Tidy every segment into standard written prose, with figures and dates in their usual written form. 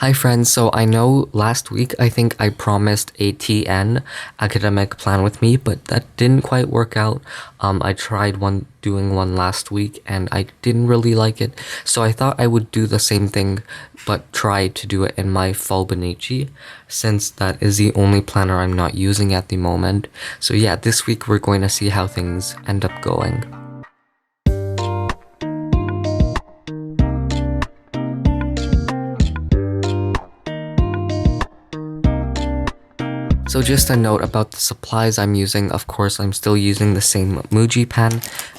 Hi friends, so I know last week I think I promised a TN academic plan with me, but that didn't quite work out. I tried doing one last week and I didn't really like it, so I thought I would do the same thing but try to do it in my Fauxbonichi, since that is the only planner I'm not using at the moment. So yeah, this week we're going to see how things end up going. So just a note about the supplies I'm using. Of course, I'm still using the same Muji pen,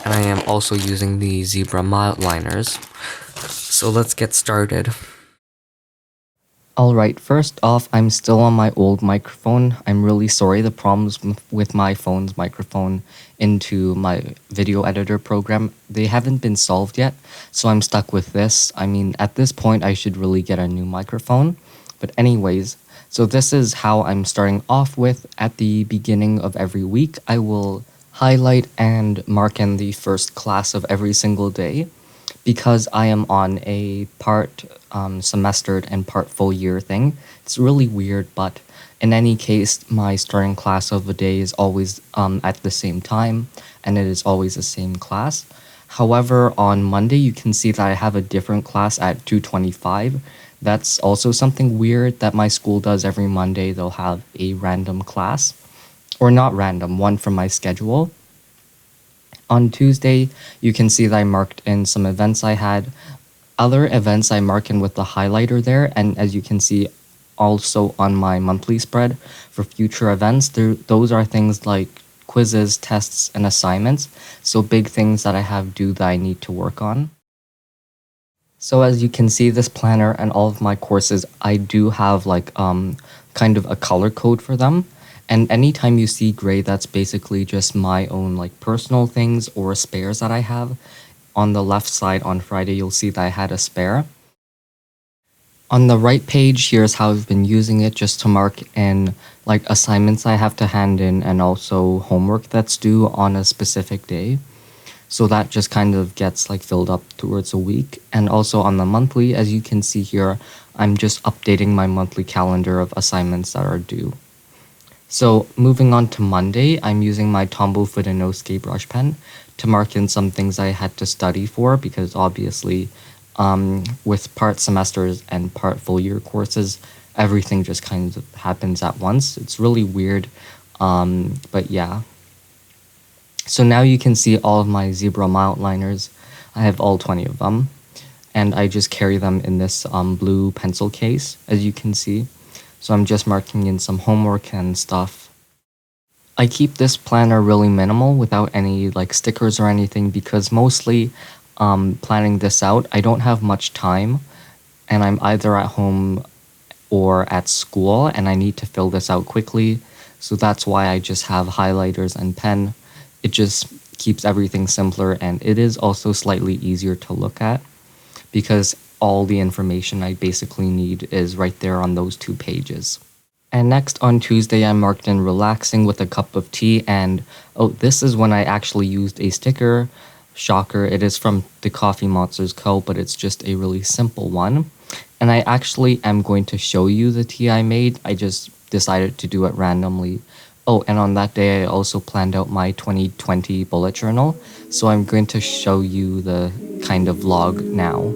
and I am also using the Zebra Mildliners. So let's get started. Alright, first off, I'm still on my old microphone. I'm really sorry, the problems with my phone's microphone into my video editor program, they haven't been solved yet, so I'm stuck with this. I mean, at this point, I should really get a new microphone. But anyways, so this is how I'm starting off with. At the beginning of every week, I will highlight and mark in the first class of every single day. Because I am on a part semestered and part full year thing, it's really weird, but in any case, my starting class of the day is always at the same time, and it is always the same class. However, on Monday, you can see that I have a different class at 2:25. That's also something weird that my school does every Monday. They'll have a random class, or not random, one from my schedule. On Tuesday, you can see that I marked in some events I had. Other events I mark in with the highlighter there, and as you can see also on my monthly spread for future events, those are things like quizzes, tests, and assignments, so big things that I have due that I need to work on. So as you can see, this planner and all of my courses, I do have like kind of a color code for them. And anytime you see gray, that's basically just my own like personal things or spares that I have. On the left side on Friday, you'll see that I had a spare. On the right page, here's how I've been using it, just to mark in like assignments I have to hand in and also homework that's due on a specific day. So that just kind of gets like filled up towards a week. And also on the monthly, as you can see here, I'm just updating my monthly calendar of assignments that are due. So moving on to Monday, I'm using my Tombow Fudenosuke brush pen to mark in some things I had to study for, because obviously with part semesters and part full year courses, everything just kind of happens at once. It's really weird, but yeah. So now you can see all of my Zebra Mildliners. I have all 20 of them, and I just carry them in this blue pencil case, as you can see. So I'm just marking in some homework and stuff. I keep this planner really minimal without any like stickers or anything, because mostly planning this out, I don't have much time, and I'm either at home or at school, and I need to fill this out quickly. So that's why I just have highlighters and pen. It just keeps everything simpler, and it is also slightly easier to look at, because all the information I basically need is right there on those 2 pages. And next on Tuesday, I marked in relaxing with a cup of tea, and oh, this is when I actually used a sticker. Shocker, it is from the Coffee Monsters Co., but it's just a really simple one. And I actually am going to show you the tea I made. I just decided to do it randomly. Oh, and on that day, I also planned out my 2020 bullet journal, so I'm going to show you the kind of vlog now.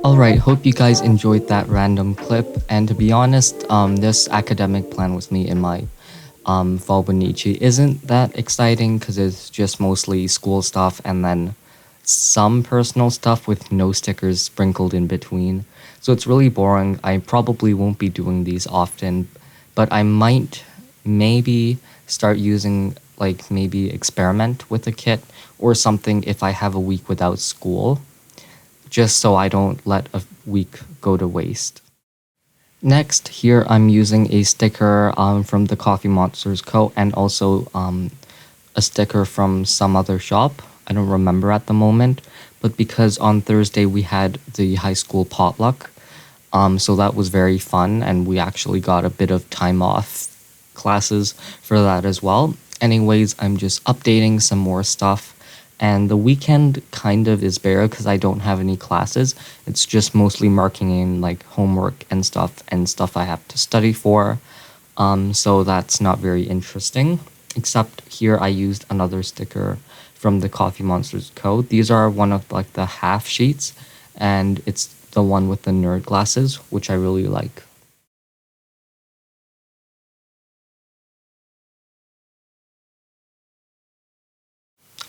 Alright, hope you guys enjoyed that random clip, and to be honest, this academic plan with me in my Fauxbonichi isn't that exciting, because it's just mostly school stuff and then some personal stuff with no stickers sprinkled in between. So it's really boring. I probably won't be doing these often, but I might maybe start using like maybe experiment with a kit or something if I have a week without school, just so I don't let a week go to waste. Next, here I'm using a sticker from the Coffee Monsters Co. and also a sticker from some other shop. I don't remember at the moment, but because on Thursday we had the high school potluck, so that was very fun, and we actually got a bit of time off classes for that as well. Anyways, I'm just updating some more stuff, and the weekend kind of is bare because I don't have any classes. It's just mostly marking in like homework and stuff I have to study for. So that's not very interesting. Except here I used another sticker from the Coffee Monsters Co. These are one of like the half sheets, and it's the one with the nerd glasses, which I really like.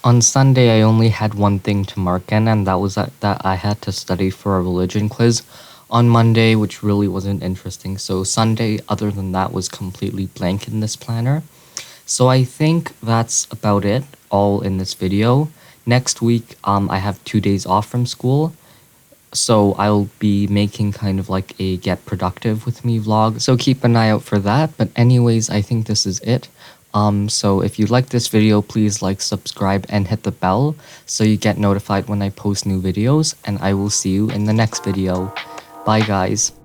On Sunday, I only had one thing to mark in, and that was that I had to study for a religion quiz on Monday, which really wasn't interesting. So Sunday, other than that, was completely blank in this planner. So I think that's about it, all in this video. Next week, I have 2 days off from school, so I'll be making kind of like a get productive with me vlog, so keep an eye out for that. But anyways, I think this is it. So if you like this video, please like, subscribe, and hit the bell so you get notified when I post new videos, and I will see you in the next video. Bye guys.